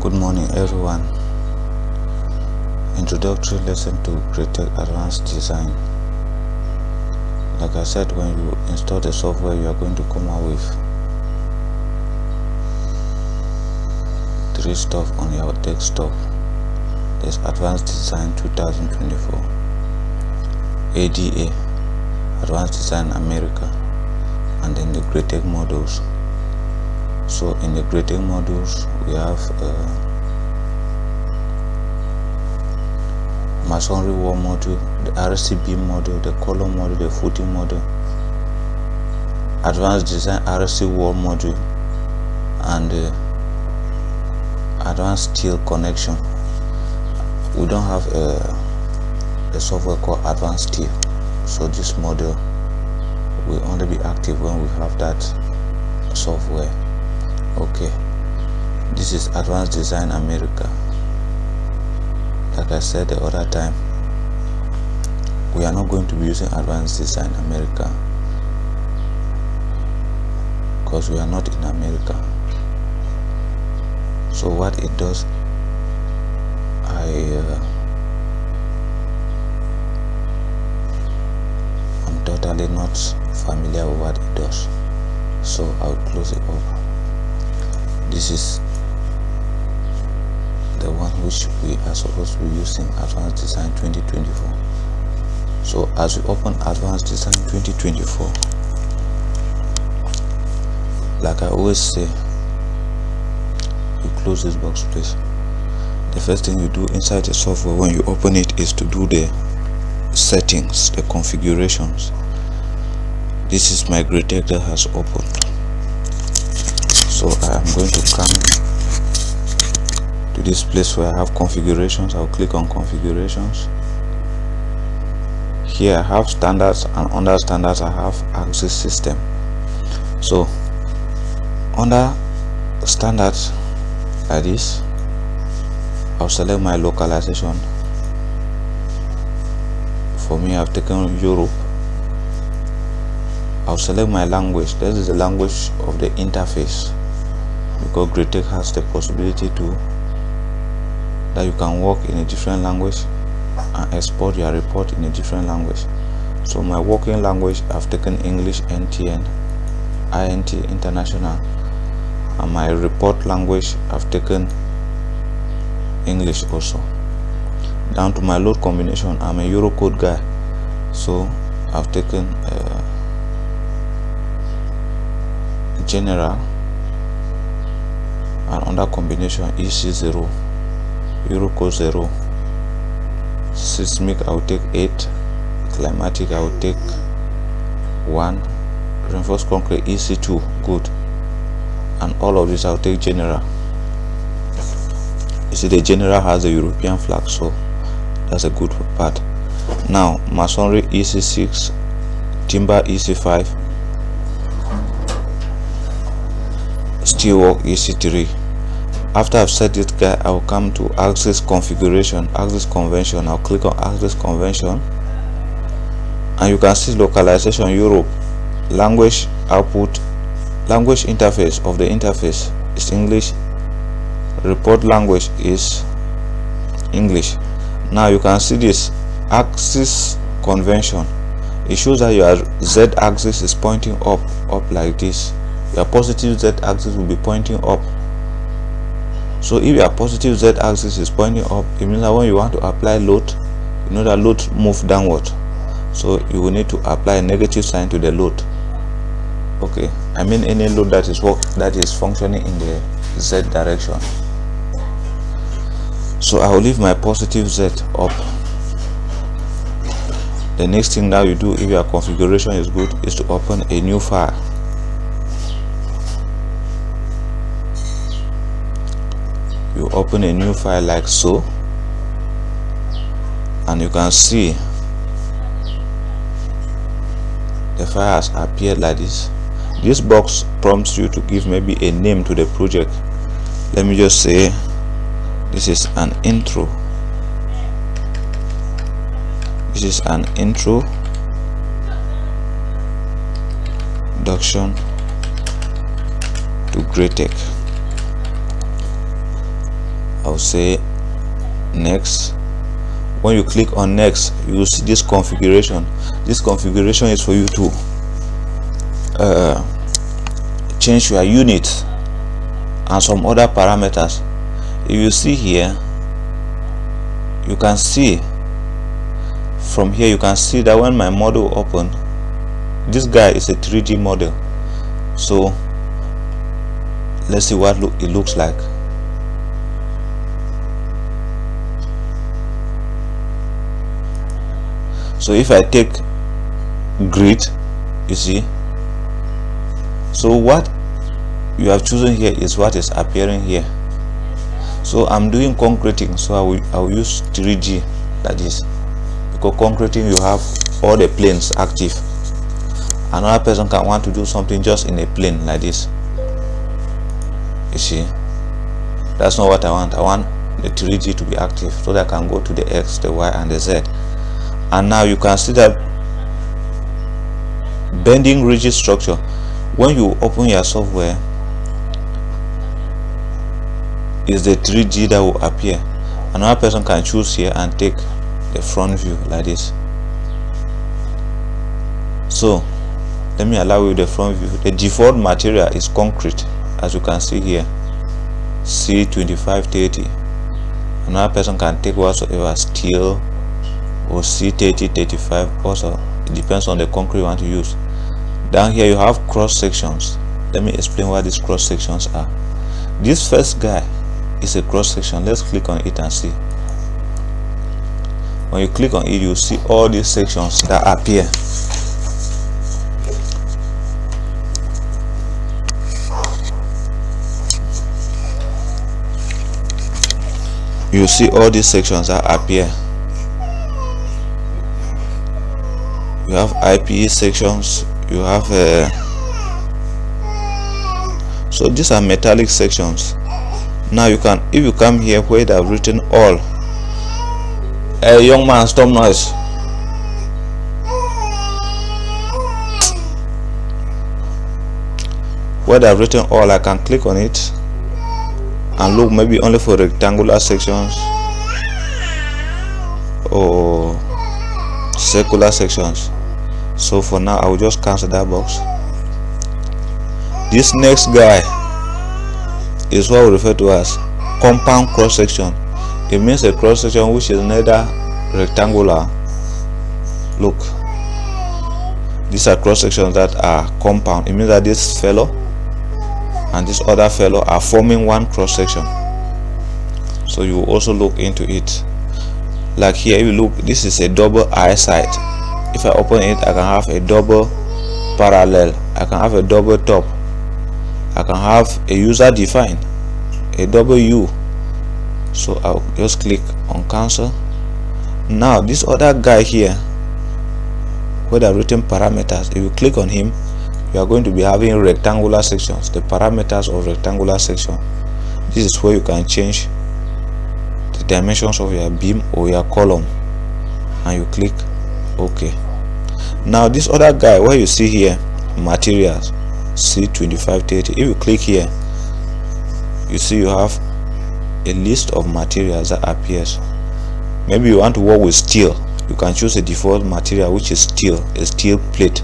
Good morning everyone. Introductory lesson to Graitec Advance design. Like I said, when you install the software, you are going to come out with three stuff on your desktop. There's Advanced Design 2024, ADA, Advanced Design America, and then the Graitec modules. So in the Graitec modules, we have masonry wall module, the RCB module, the column module, the footing module, advanced design RC wall module, and the advanced steel connection. We don't have a software called advanced steel, so this module will only be active when we have that software. Okay, this is Advanced Design America. Like I said the other time, we are not going to be using Advanced Design America because we are not in America. So what it does, I'm totally not familiar with what it does, so I'll close it up. This is the one which we are supposed to be using, Advanced Design 2024. So as we open Advanced Design 2024, like I always say, you close this box please. The first thing you do inside the software when you open it is to do the settings, the configurations. This is my Graitec that has opened, so I am going to come to this place where I have configurations. I'll click on configurations. Here I have standards, and under standards I have axis system. So under standards like this, I'll select my localization. For me, I've taken Europe. I'll select my language. This is the language of the interface, because Graitec has the possibility to that you can work in a different language and export your report in a different language. So my working language, I've taken English NTN, INT International, and my report language, I've taken English also. Down to my load combination, I'm a Eurocode guy, so I've taken general, and under combination EC0, Eurocode 0, seismic I will take 8, climatic I will take 1, reinforced concrete EC2, good, and all of this I'll take general. You see the general has a European flag, so that's a good part. Now masonry EC6, timber EC5, steelwork EC3. After I've set this guy, I'll come to axis configuration, axis convention. I'll click on axis convention, and you can see localization Europe, language output, language interface of the interface is English, report language is English. Now you can see this axis convention. It shows that your Z axis is pointing up like this. Your positive Z axis will be pointing up. So if your positive Z axis is pointing up, it means that when you want to apply load, you know that load move downward, so you will need to apply a negative sign to the load. Okay, I mean any load that is functioning in the Z direction. So I will leave my positive Z up. The next thing now you do, if your configuration is good, is to open a new file. You open a new file like so, and you can see the file has appeared like this. This box prompts you to give maybe a name to the project. Let me just say this is an intro. This is an introduction to Graitec. I'll say next. When you click on next, you will see this configuration. This configuration is for you to change your unit and some other parameters. If you see here, you can see from here, you can see that when my model open, this guy is a 3D model. So let's see what it looks like. So if I take grid, you see, so what you have chosen here is what is appearing here. So I'm doing concreting, so I will use 3G like this, because concreting you have all the planes active. Another person can want to do something just in a plane like this. You see, that's not what I want. I want the 3G to be active so that I can go to the X, the Y, and the Z. And now you can see that bending rigid structure. When you open your software, is the 3G that will appear. Another person can choose here and take the front view like this. So let me allow you the front view. The default material is concrete, as you can see here, C2530. Another person can take whatsoever, steel or C3035. Also, it depends on the concrete you want to use. Down here you have cross sections. Let me explain what these cross sections are. This first guy is a cross section. Let's click on it and see. When you click on it, you see all these sections that appear. You see all these sections that appear. You have IPE sections, you have so these are metallic sections. Now you can, if you come here where they have written all, hey young man, stop noise. Where they have written all, I can click on it and look maybe only for rectangular sections or circular sections. So for now I will just cancel that box. This next guy is what we refer to as compound cross section. It means a cross section which is neither rectangular. Look, these are cross sections that are compound. It means that this fellow and this other fellow are forming one cross section. So you will also look into it. Like here, if you look, this is a double eye side. If I open it, I can have a double parallel, I can have a double top, I can have a user defined, a double U. So I'll just click on cancel. Now this other guy here where they are written parameters, if you click on him, you are going to be having rectangular sections, the parameters of rectangular section. This is where you can change the dimensions of your beam or your column, and you click OK. Now this other guy where you see here materials C2530, if you click here, you see you have a list of materials that appears. Maybe you want to work with steel, you can choose a default material which is steel, a steel plate,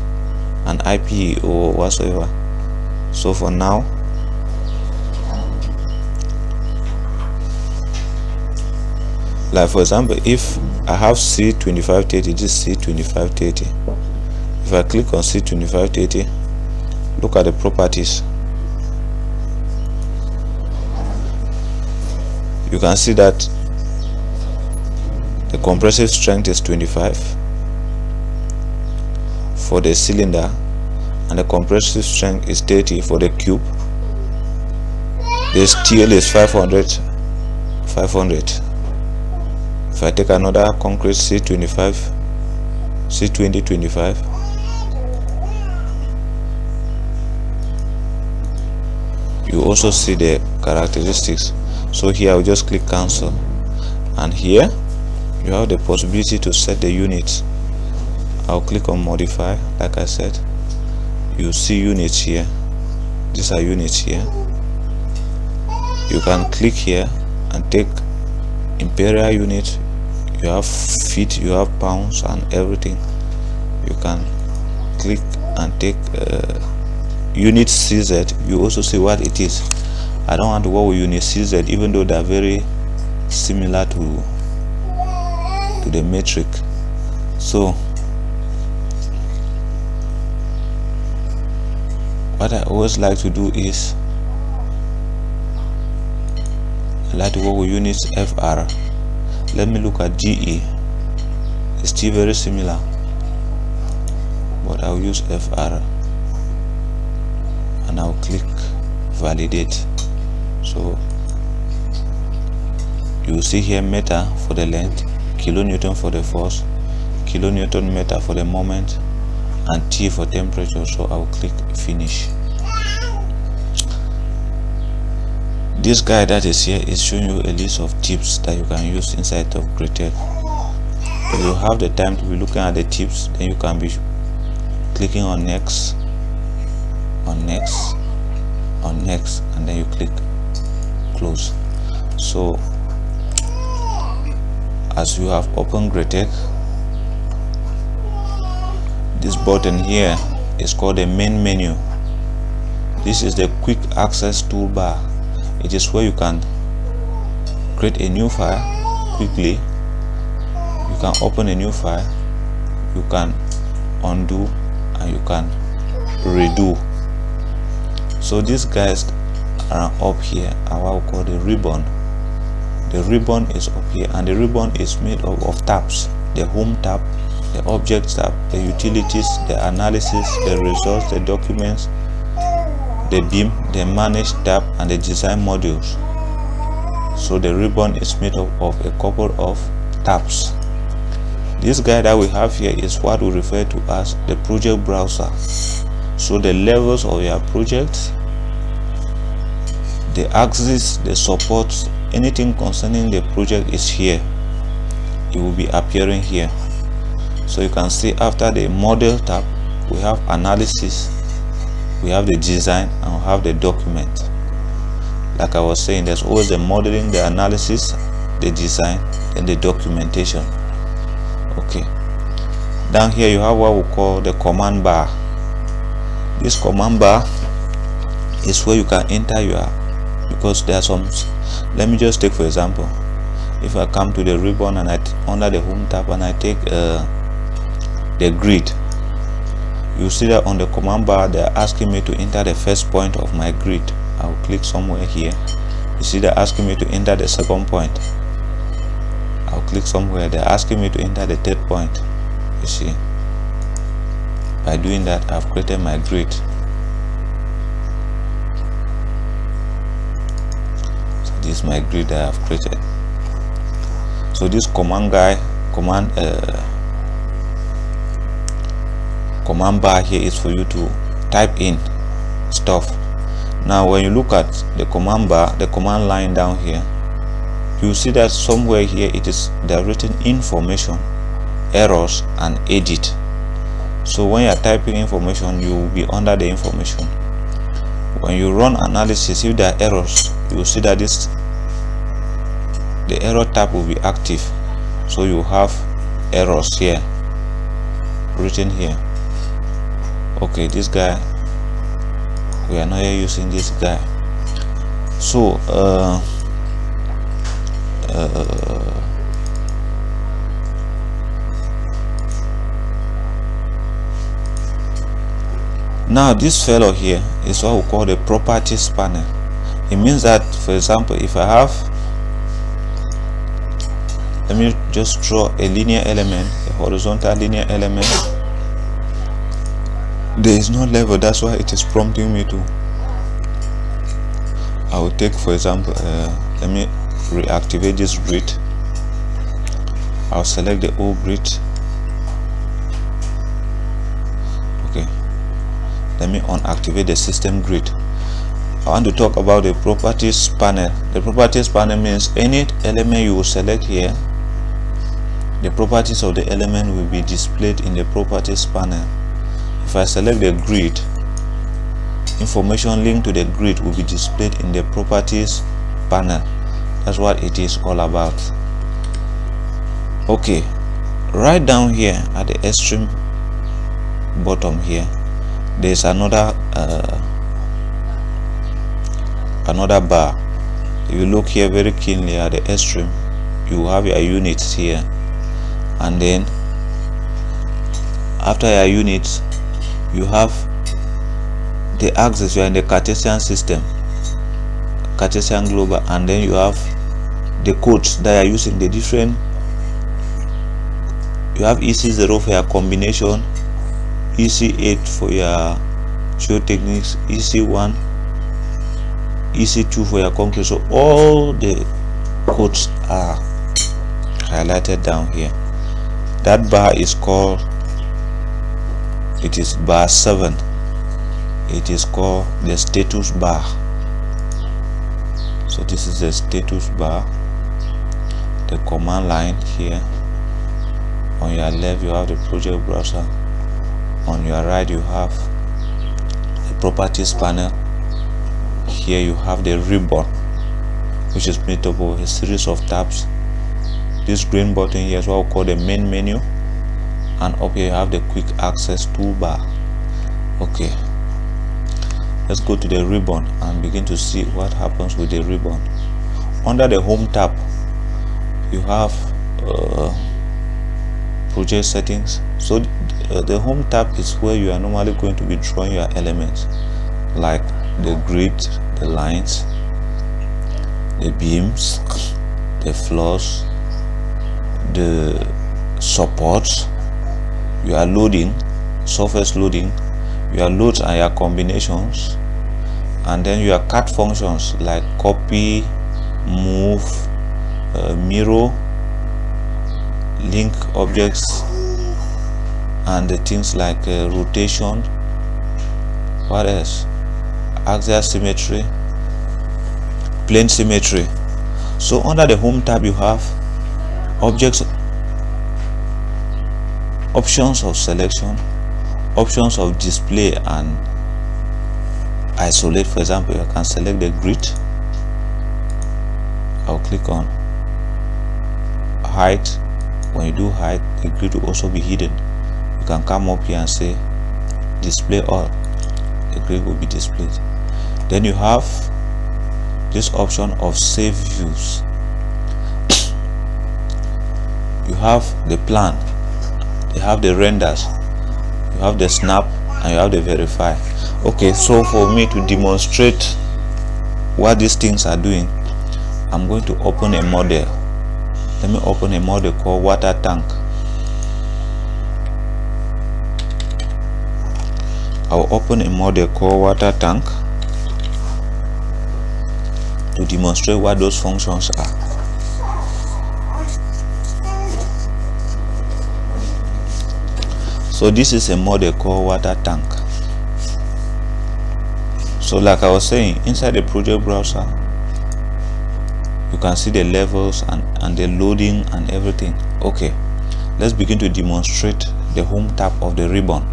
an IPE or whatsoever. So for now, like for example, if I have C2530, this is C2530. If I click on C2530, look at the properties. You can see that the compressive strength is 25 for the cylinder, and the compressive strength is 30 for the cube. The steel is 500. If I take another concrete C2025, you also see the characteristics. So here I'll just click cancel, and here you have the possibility to set the units. I'll click on modify. Like I said, you see units here. These are units here. You can click here and and take imperial unit. You have feet, you have pounds and everything. You can click and take unit CZ. You also see what it is. I don't want to work with unit CZ, even though they are very similar to the metric. So what I always like to do is I like to work with units FR. Let me look at GE. It's still very similar, but I'll use FR and I'll click validate. So you see here meter for the length, kilonewton for the force, kilonewton meter for the moment, and T for temperature. So I'll click finish. This guide that is here is showing you a list of tips that you can use inside of Graitec. If you have the time to be looking at the tips, then you can be clicking on next, on next, on next, and then you click close. So as you have opened Graitec, this button here is called the main menu. This is the quick access toolbar. It is where you can create a new file quickly. You can open a new file, you can undo, and you can redo. So these guys are up here are what we call the ribbon. The ribbon is up here, and the ribbon is made up of tabs: the home tab, the object tab, the utilities, the analysis, the results, the documents, the beam, the manage tab, and the design modules. So the ribbon is made up of a couple of tabs. This guide that we have here is what we refer to as the project browser. So the levels of your project, the axis, the support, anything concerning the project is here. It will be appearing here. So you can see after the model tab, we have analysis, we have the design, and we have the document. Like I was saying, there's always the modeling, the analysis, the design, and the documentation. Okay, down here you have what we call the command bar. This command bar is where you can enter your, because there are some, let me just take for example, if I come to the ribbon and I under the home tab and I take the grid, you see that on the command bar they're asking me to enter the first point of my grid. I'll click somewhere here. You see they're asking me to enter the second point. I'll click somewhere. They're asking me to enter the third point. You see, by doing that I've created my grid. So this is my grid that I've created. So this command bar here is for you to type in stuff. Now when you look at the command bar, the command line down here, you see that somewhere here it is they're written information, errors, and edit. So when you're typing information, you will be under the information. When you run analysis, if there are errors, you will see that the error tab will be active. So you have errors here written here. Okay, this guy, we are not using this guy. So now this fellow here is what we call the properties panel. It means that, for example, if I have, let me just draw a linear element, a horizontal linear element. There is no level, that's why it is prompting me to. I will take, for example, let me reactivate this grid. I'll select the old grid. Okay, let me unactivate the system grid. I want to talk about the properties panel. The properties panel means any element you will select here, the properties of the element will be displayed in the properties panel. If I select the grid, information linked to the grid will be displayed in the properties panel. That's what it is all about. Okay, right down here at the extreme bottom here, there's another bar. If you look here very keenly at the extreme, you have your units here, and then after your units you have the axis. You are in the Cartesian system, Cartesian global, and then you have the codes that are using the different. You have EC0 for your combination, EC8 for your geotechniques, EC1, EC2 for your concrete. So all the codes are highlighted down here. That bar is called, it is bar 7. It is called the status bar. So this is the status bar, the command line here. On your left you have the project browser, on your right you have the properties panel. Here you have the ribbon, which is made up of a series of tabs. This green button here is what we call the main menu, and up here you have the quick access toolbar. Okay, let's go to the ribbon and begin to see what happens with the ribbon. Under the home tab you have project settings. So the home tab is where you are normally going to be drawing your elements, like the grid, the lines, the beams, the floors, the supports. You are loading, surface loading, your loads and your combinations, and then your CAD functions like copy, move, mirror, link objects, and the things like rotation. What else? Axial symmetry, plane symmetry. So under the home tab you have objects, options of selection, options of display and isolate. For example, you can select the grid. I'll click on height. When you do height, the grid will also be hidden. You can come up here and say display all. The grid will be displayed. Then you have this option of save views. You have the plan, you have the renders, you have the snap, and you have the verify. Okay, so for me to demonstrate what these things are doing, I'm going to open a model. Let me open a model called water tank. I will open a model called water tank to demonstrate what those functions are. So this is a model called water tank. So like I was saying, inside the project browser you can see the levels and the loading and everything. Okay, let's begin to demonstrate the home tab of the ribbon.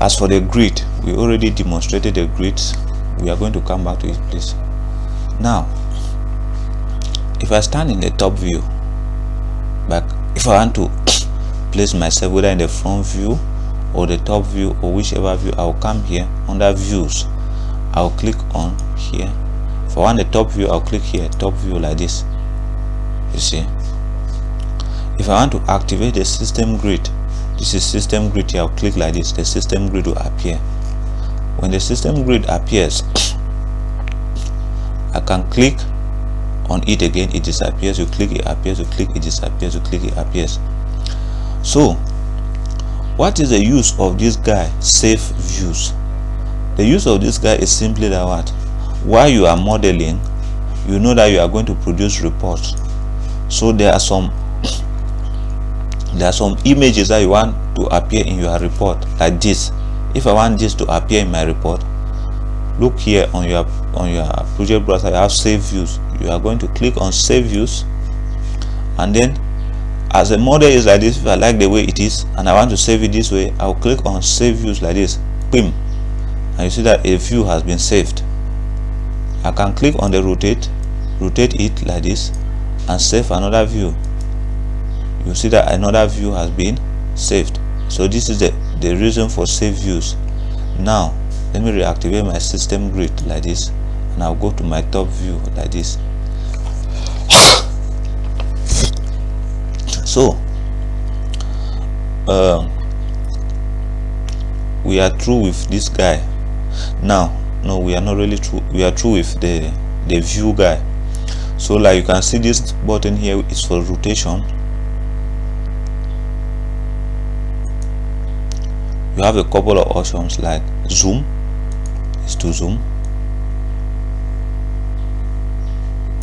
As for the grid, we already demonstrated the grids. We are going to come back to it, please. Now if I stand in the top view, but if I want to place myself whether in the front view or the top view or whichever view, I'll come here under views. I'll click on here. If I want the top view, I'll click here, top view, like this. You see, if I want to activate the system grid, this is system grid here, I'll click like this. The system grid will appear. When the system grid appears, I can click on it again, it disappears. You click, it appears. You click, it disappears. You click, it appears. So what is the use of this guy, save views? The use of this guy is simply that what, while you are modeling, you know that you are going to produce reports. So there are some images that you want to appear in your report, like this. If I want this to appear in my report, look here on your project browser, you have save views. You are going to click on save views, and then as the model is like this, if I like the way it is and I want to save it this way, I'll click on save views like this, boom, and you see that a view has been saved. I can click on the rotate it like this, and save another view. You see that another view has been saved. So this is the reason for save views. Now let me reactivate my system grid like this, and I'll go to my top view like this. So we are through with this guy. Now no, we are not really through. We are through with the view guy. So like you can see, this button here is for rotation. You have a couple of options like zoom is to zoom.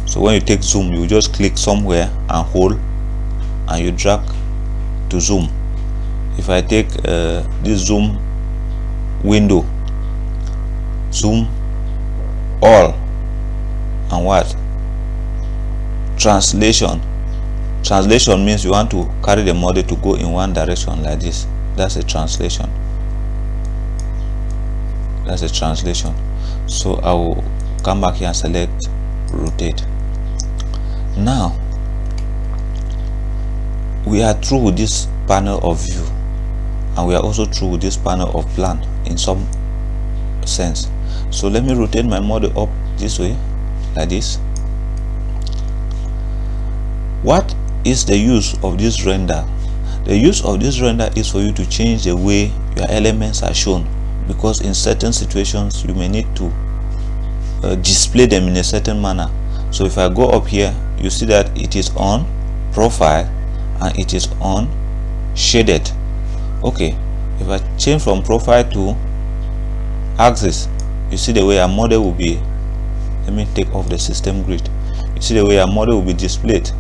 So when you take zoom, you just click somewhere and hold, and you drag to zoom. If I take this zoom window, zoom all, and what? Translation means you want to carry the model to go in one direction like this. That's a translation. So I will come back here and select rotate. Now we are through with this panel of view, and we are also through with this panel of plan in some sense. So let me rotate my model up this way like this. What is the use of this render? The use of this render is for you to change the way your elements are shown, because in certain situations you may need to display them in a certain manner. So if I go up here, you see that it is on profile and it is on shaded. Okay, if I change from profile to axis, you see the way our model will be. Let me take off the system grid. You see the way our model will be displayed.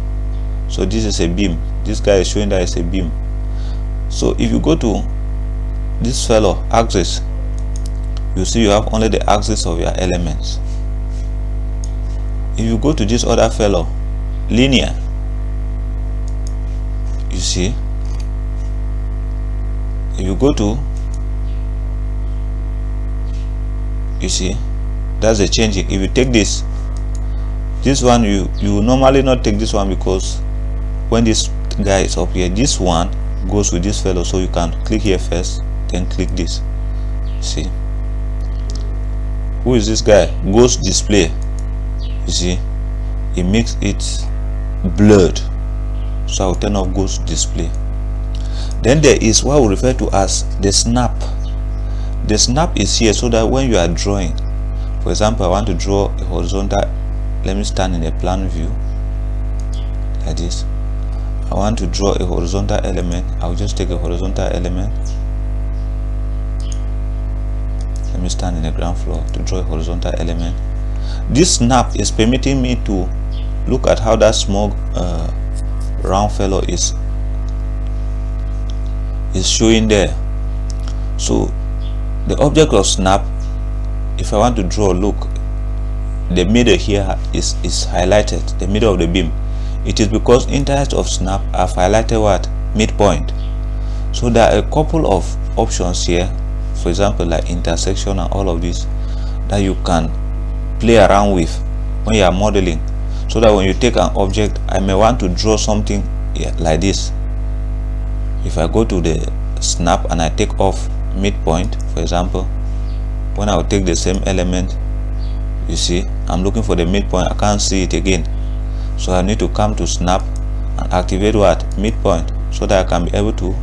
So this is a beam. This guy is showing that it's a beam. So if you go to this fellow axis, you see you have only the axis of your elements. If you go to this other fellow linear, you see, if you go to, you see, that's the changing. If you take this one, you will normally not take this one, because when this guy is up here, this one goes with this fellow. So you can click here first, then click this. See, who is this guy? Ghost display. You see, it makes it blurred. So I will turn off ghost display. Then there is what we refer to as the snap. The snap is here so that when you are drawing, for example, I want to draw a horizontal. Let me stand in a plan view like this. I want to draw a horizontal element. I'll just take a horizontal element. Let me stand in the ground floor to draw a horizontal element. This snap is permitting me to look at how that small round fellow is showing there. So the object of snap, if I want to draw, look, the middle here is highlighted, the middle of the beam. It is because interest of snap have highlighted what? Midpoint. So there are a couple of options here, for example like intersection and all of this, that you can play around with when you are modeling, so that when you take an object, I may want to draw something like this. If I go to the snap and I take off midpoint, for example, when I will take the same element, you see, I'm looking for the midpoint, I can't see it again. So I need to come to snap and activate what? Midpoint, so that I can be able to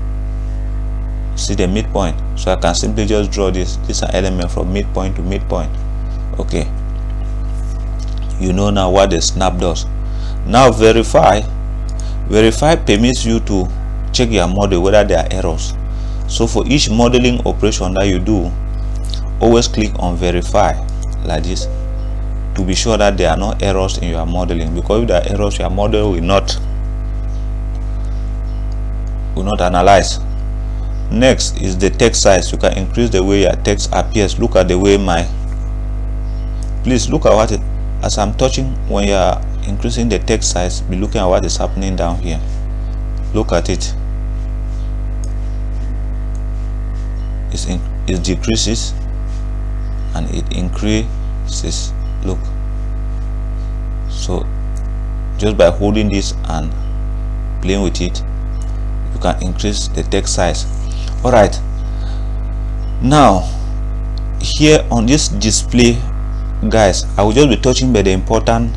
see the midpoint. So I can simply just draw this is an element from midpoint to midpoint. Okay, you know now what the snap does. Now verify permits you to check your model whether there are errors. So for each modeling operation that you do, always click on verify like this, to be sure that there are no errors in your modeling, because if there are errors, your model will not analyze. Next is the text size. You can increase the way your text appears. Look at the way please look at what as I'm touching, when you are increasing the text size, be looking at what is happening down here. Look at it. It decreases and it increases. Look, So just by holding this and playing with it, you can increase the text size. All right, now here on this display, guys, I will just be touching by the important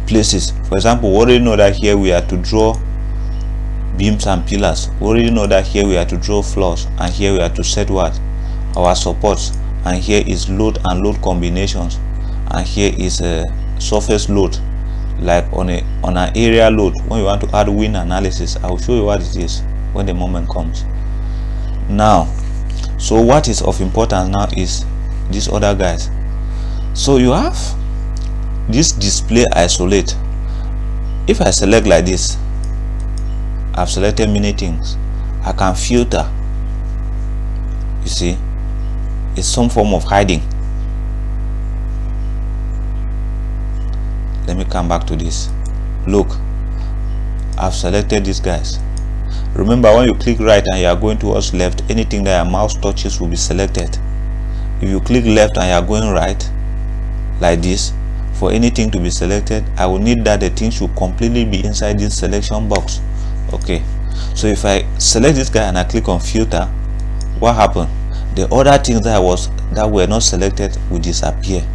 places. For example, we already know that here we are to draw beams and pillars. We already know that here we are to draw floors, and here we are to set what? Our supports, and here is load and load combinations, and here is a surface load, like on an area load. When you want to add wind analysis, I will show you what it is when the moment comes. Now, so what is of importance now is these other guys. So you have this display isolate. If I select like this, I've selected many things. I can filter. You see, it's some form of hiding. Let me come back to this. Look, I've selected these guys. Remember, when you click right and you are going towards left, anything that your mouse touches will be selected. If you click left and you are going right, like this, for anything to be selected, I will need that the thing should completely be inside this selection box. Okay, so if I select this guy and I click on filter, what happened? The other things that were not selected will disappear.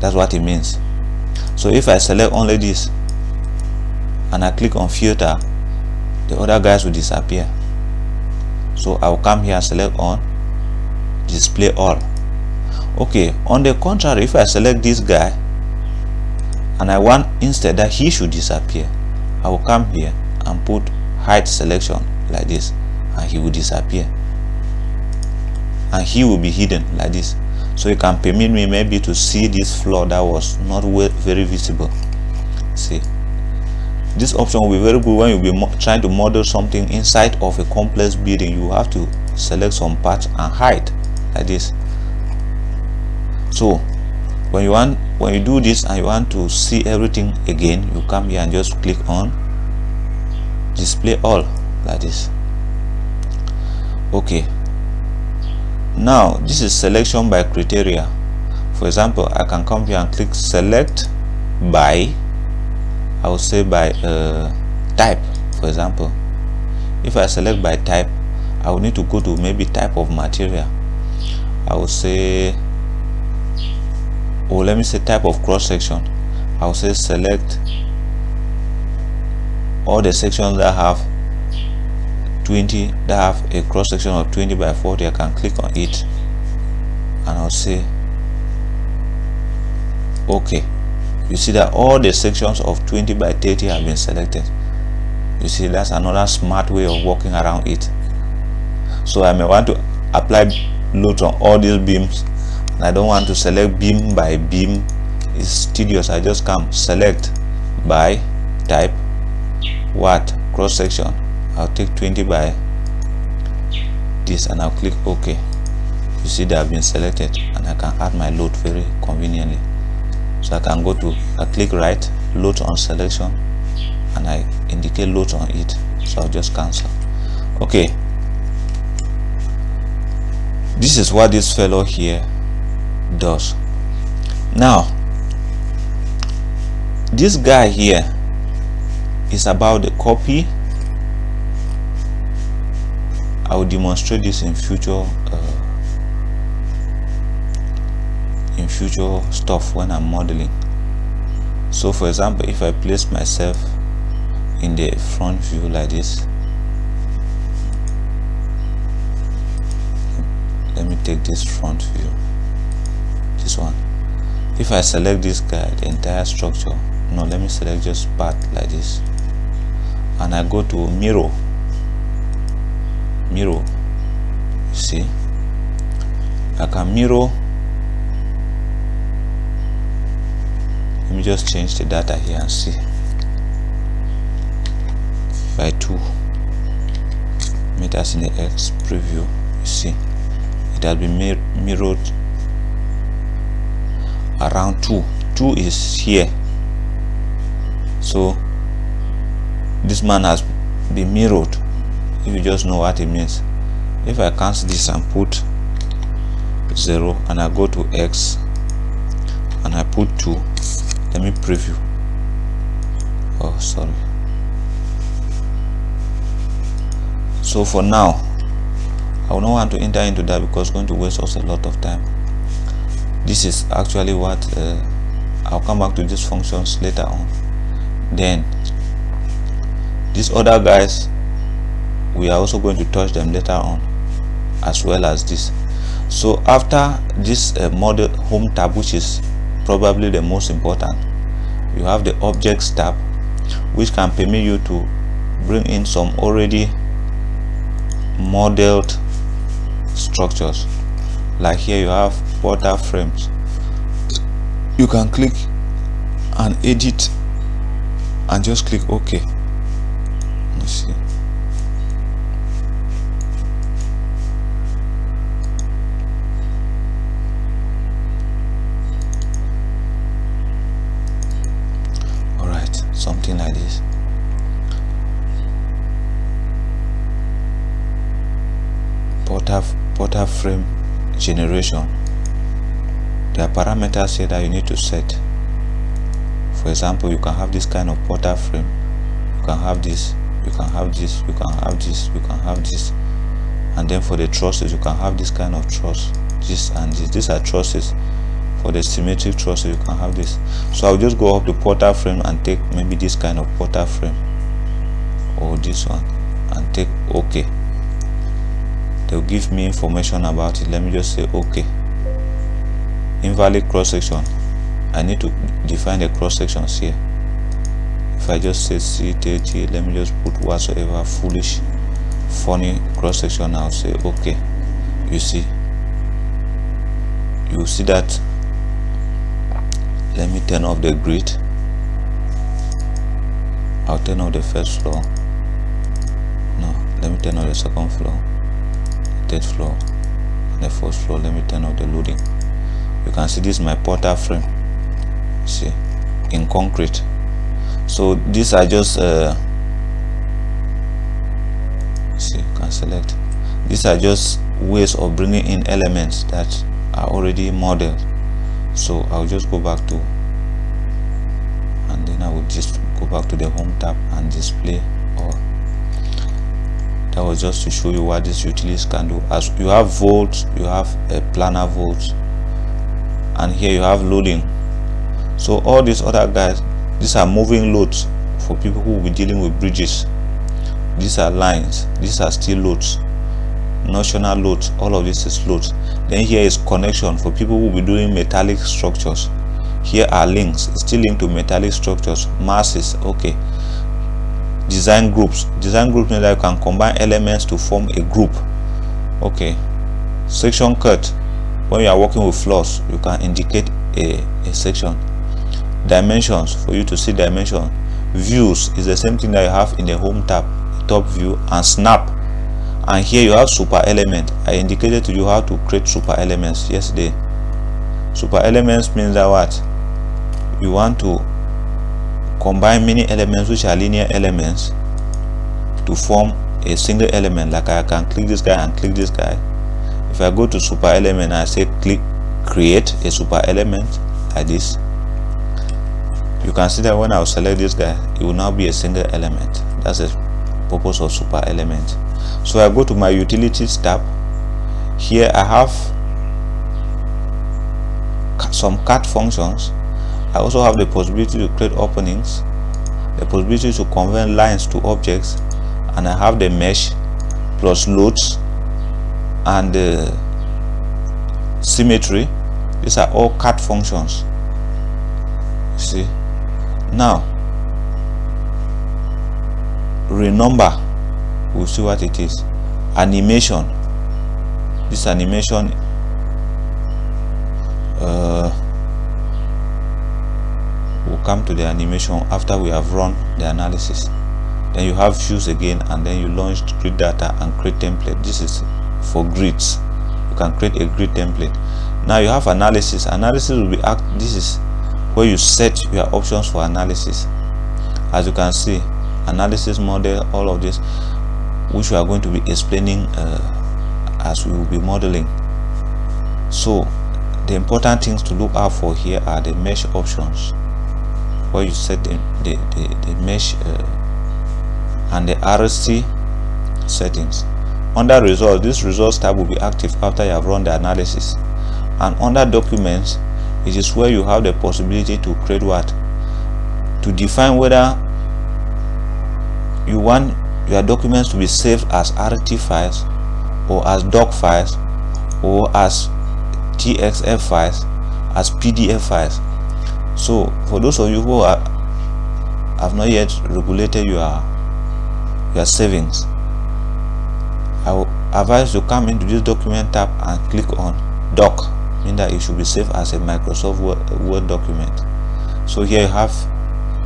That's what it means. So if I select only this and I click on filter, the other guys will disappear. So I will come here and select on display all. Okay, on the contrary, if I select this guy and I want instead that he should disappear, I will come here and put hide selection like this, and he will disappear, and he will be hidden like this. So you can permit me maybe to see this floor that was not very visible. See, this option will be very good when you'll be trying to model something inside of a complex building. You have to select some parts and hide like this. So when you do this and you want to see everything again, you come here and just click on display all like this. Okay, now this is selection by criteria. For example, I can come here and click select by, I will say by type. For example, if I select by type, I will need to go to maybe type of material. I will say, or let me say type of cross section. I will say select all the sections that have 20, that have a cross section of 20 by 40. I can click on it and I'll say okay. You see that all the sections of 20 by 30 have been selected. You see, that's another smart way of working around it. So I may want to apply loads on all these beams, and I don't want to select beam by beam. It's tedious. I just come select by type, what cross section. I'll take 20 by this and I'll click OK. You see they have been selected, and I can add my load very conveniently. So I can go to, I click right, load on selection, and I indicate load on it. So I'll just cancel. Okay, this is what this fellow here does. Now this guy here is about the copy. I will demonstrate this in future stuff when I'm modeling. So for example, if I place myself in the front view like this, let me take this front view, this one. If I select this guy, the entire structure, no, let me select just part like this, and I go to mirror, you see, I can mirror. Let me just change the data here and see. By 2 meters in the X preview, you see it has been mirrored around 2 is here. So this man has been mirrored, if you just know what it means. If I cancel this and put 0 and I go to X and I put 2, Let me preview. Oh, sorry. So for now, I will not want to enter into that because it's going to waste us a lot of time. This is actually what I'll come back to these functions later on. Then these other guys, we are also going to touch them later on, as well as this. So after this model home tab, which is probably the most important, you have the objects tab, which can permit you to bring in some already modeled structures. Like here you have portal frames. You can click and edit and just click OK. Let's see. Alright, something like this. Portal frame generation. There are parameters here that you need to set. For example, you can have this kind of portal frame, you can have this, you can have this, you can have this, you can have this, and then for the trusses you can have this kind of truss, this and this. These are trusses. For the symmetric trusses you can have this. So I'll just go up to portal frame and take maybe this kind of portal frame or this one and take OK. They'll give me information about it. Let me just say OK. Invalid cross section. I need to define the cross sections here. If I just say C30, let me just put whatsoever foolish, funny cross section. I'll say OK. You see that. Let me turn off the grid. I'll turn off the first floor. No, let me turn off the second floor, third floor, and the fourth floor. Let me turn off the loading. You can see this is my portal frame. See, in concrete. So these are just see, you can select. These are just ways of bringing in elements that are already modeled. So I'll just go back to, and then I will just go back to the home tab and display all. That was just to show you what these utilities can do. As you have volts, you have a planar volts, and here you have loading. So all these other guys, these are moving loads for people who will be dealing with bridges. These are lines, these are still loads, notional loads. All of this is loads. Then here is connection for people who will be doing metallic structures. Here are links, it's still linked to metallic structures. Masses, okay. Design groups. Design groups means that you can combine elements to form a group. Okay. Section cut. When you are working with floors, you can indicate a section. Dimensions, for you to see dimension. Views is the same thing that you have in the home tab, top view, and snap. And here you have super element. I indicated to you how to create super elements yesterday. Super elements means that what? You want to combine many elements which are linear elements to form a single element. Like I can click this guy and click this guy. If I go to super element and I say click create a super element like this, you can see that when I will select this guy, it will now be a single element. That's the purpose of super element. So I go to my utilities tab. Here I have some cut functions. I also have the possibility to create openings, the possibility to convert lines to objects, and I have the mesh plus loads and the symmetry. These are all cut functions. See, now renumber, we'll see what it is. Animation. This animation we'll come to the animation after we have run the analysis. Then you have views again, and then you launch grid data and create template. This is for grids. You can create a grid template. Now you have analysis. Analysis will be this is where you set your options for analysis. As you can see, analysis model, all of this, which we are going to be explaining as we will be modeling. So the important things to look out for here are the mesh options. where you set the mesh and the RST settings. Under results, this results tab will be active after you have run the analysis. And under documents, it is where you have the possibility to create what? To define whether you want your documents to be saved as RT files, or as doc files, or as TXF files, as PDF files. So for those of you who have not yet regulated your savings, I will advise you come into this document tab and click on doc, meaning that it should be saved as a Microsoft Word document. So here you have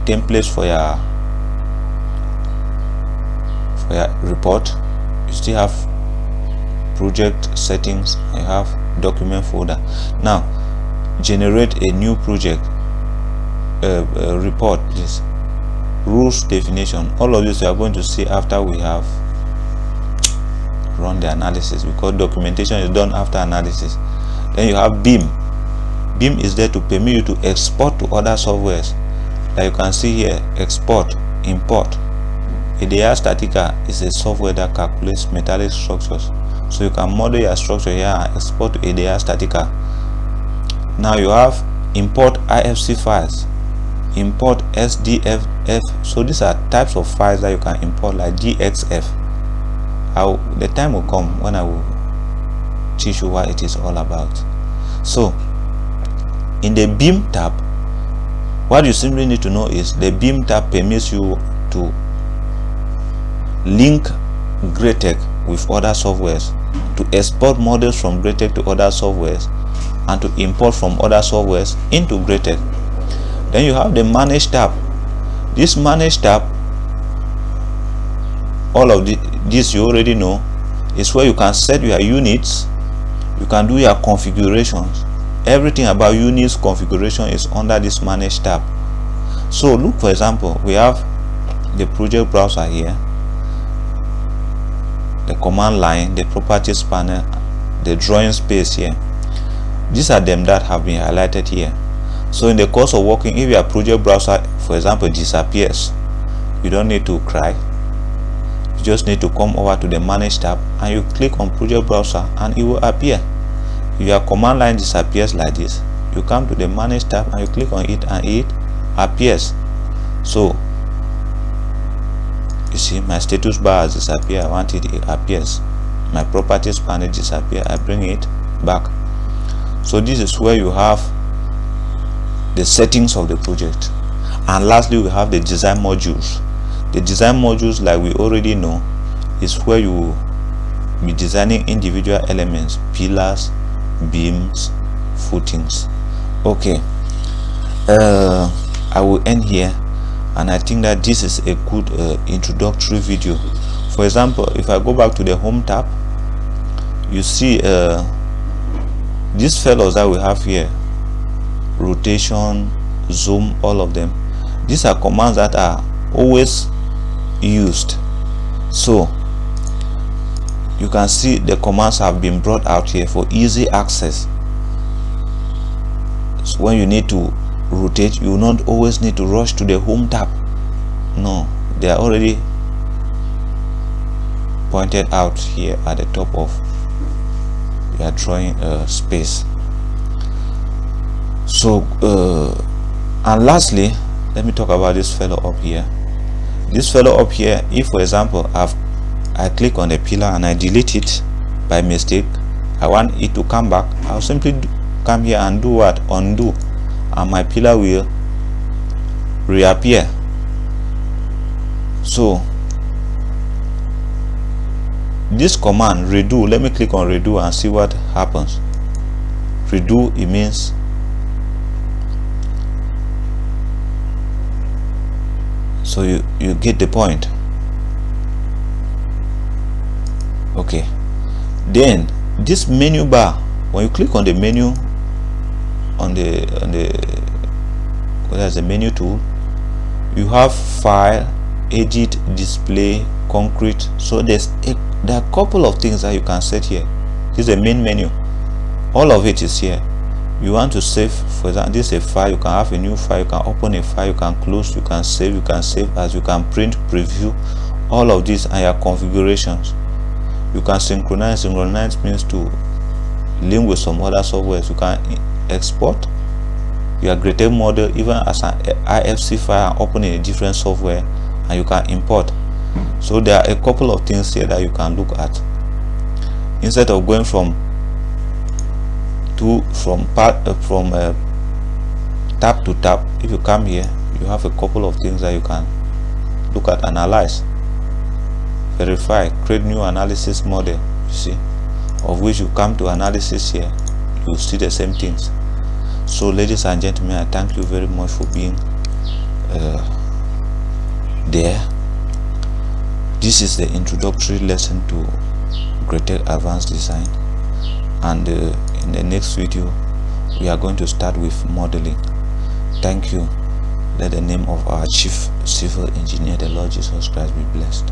templates for your report. You still have project settings, and you have document folder. Now generate a new project report. This rules definition, all of this you are going to see after we have run the analysis, because documentation is done after analysis. Then you have beam. Beam is there to permit you to export to other softwares. Like you can see here, export, import. ADR Statica is a software that calculates metallic structures, so you can model your structure here and export to ADR Statica. Now you have import IFC files, import SDFF. So these are types of files that you can import, like GXF. The time will come when I will teach you what it is all about. So in the beam tab, what you simply need to know is the beam tab permits you to link Graitec with other softwares, to export models from Graitec to other softwares, and to import from other softwares into Graitec. Then you have the manage tab. This manage tab, all of this you already know, is where you can set your units, you can do your configurations. Everything about units configuration is under this manage tab. So look, for example, we have the project browser here, the command line, the properties panel, the drawing space here. These are them that have been highlighted here. So in the course of working, if your project browser, for example, disappears, you don't need to cry. You just need to come over to the manage tab and you click on project browser and it will appear. If your command line disappears like this, you come to the manage tab and you click on it and it appears. So you see my status bar has disappeared. I want it appears. My properties panel disappear, I bring it back. So this is where you have the settings of the project. And lastly, we have the design modules. The design modules, like we already know, is where you will be designing individual elements, pillars, beams, footings. Okay, I will end here, and I think that this is a good introductory video. For example, if I go back to the home tab, you see these fellows that we have here, rotation, zoom, all of them, these are commands that are always used. So you can see the commands have been brought out here for easy access. So when you need to rotate, you will not always need to rush to the home tab. No, they are already pointed out here at the top of your drawing space. So and lastly, let me talk about this fellow up here. This fellow up here, if for example I click on the pillar and I delete it by mistake, I want it to come back, I'll simply come here and do what? Undo, and my pillar will reappear. So this command redo, let me click on redo and see what happens. Redo, it means so you get the point. Okay, then this menu bar, when you click on the menu on the there's a menu tool, you have file, edit, display, concrete. So there are a couple of things that you can set here. This is the main menu, all of it is here. You want to save, for example, this is a file. You can have a new file, you can open a file, you can close, you can save as, you can print, preview, all of these are your configurations. You can synchronize means to link with some other softwares. You can export your Graitec model even as an IFC file and open in a different software, and you can import. So there are a couple of things here that you can look at instead of going from tab to tab. If you come here, you have a couple of things that you can look at. Analyze, verify, create new analysis model, you see, of which you come to analysis here, you see the same things. So ladies and gentlemen, I thank you very much for being there. This is the introductory lesson to Graitec Advanced Design, and in the next video we are going to start with modeling. Thank you. Let the name of our Chief Civil Engineer, the Lord Jesus Christ, be blessed.